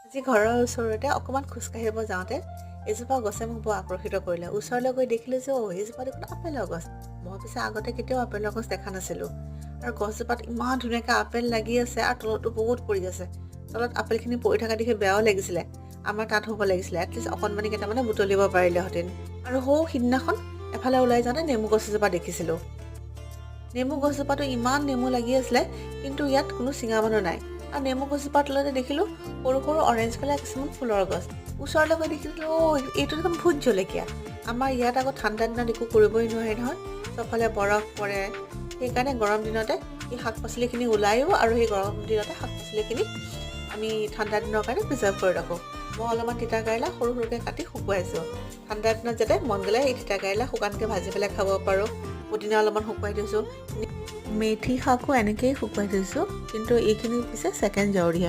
আজি ঘৰৰ ওচৰতে অকণমান খোজকাঢ়িব যাওঁতে এজোপা গছে মোক বৰ আকৰ্ষিত কৰিলে। ওচৰলৈ গৈ দেখিলোঁ যে এইজোপা দেখোন আপেলৰ গছ। মই পিছে আগতে কেতিয়াও আপেলৰ গছ দেখা নাছিলোঁ। আৰু গছজোপাত ইমান ধুনীয়াকৈ আপেল লাগি আছে আৰু তলতো বহুত পৰি আছে। তলত আপেলখিনি পৰি থকা দেখি বেয়াও লাগিছিলে। আমাৰ তাত হ'ব লাগিছিলে, এটলিষ্ট অকণমানি কেইটামানে বুটলিব পাৰিলেহেঁতেন। আৰু সিদিনাখন এফালে ওলাই যাওঁতে নেমু গছ এজোপা দেখিছিলোঁ। নেমু গছজোপাতো ইমান নেমু লাগি আছিলে, কিন্তু ইয়াত কোনো ছিঙা মানুহ নাই। আৰু নেমু গছজোপাৰ তলতে দেখিলোঁ সৰু সৰু অৰেঞ্জ কালাৰ কিছুমান ফুলৰ গছ। ওচৰলৈ গৈ দেখিলোঁ এইটো দেখোন ভোট জলকীয়া। আমাৰ ইয়াত আকৌ ঠাণ্ডা দিনত একো কৰিবই নোৱাৰে নহয়, চবফালে বৰফ পৰে। সেইকাৰণে গৰম দিনতে এই শাক পাচলিখিনি ওলায়ো, আৰু সেই গৰম দিনতে শাক পাচলিখিনি আমি ঠাণ্ডা দিনৰ কাৰণে প্ৰিজাৰ্ভ কৰি ৰাখোঁ। মই অলপমান তিতা কেৰেলা সৰু সৰুকৈ কাটি শুকুৱাইছোঁ, ঠাণ্ডা দিনত যাতে মন গ'লে এই তিতা কেৰেলা শুকানকৈ ভাজি পেলাই খাব পাৰোঁ। পুদিনা অলপমান শুকুৱাই থৈছোঁ, মেথি শাকো এনেকৈয়ে শুকুৱাই থৈছোঁ, কিন্তু এইখিনি পিছে ছেকেণ্ড জৰুৰী।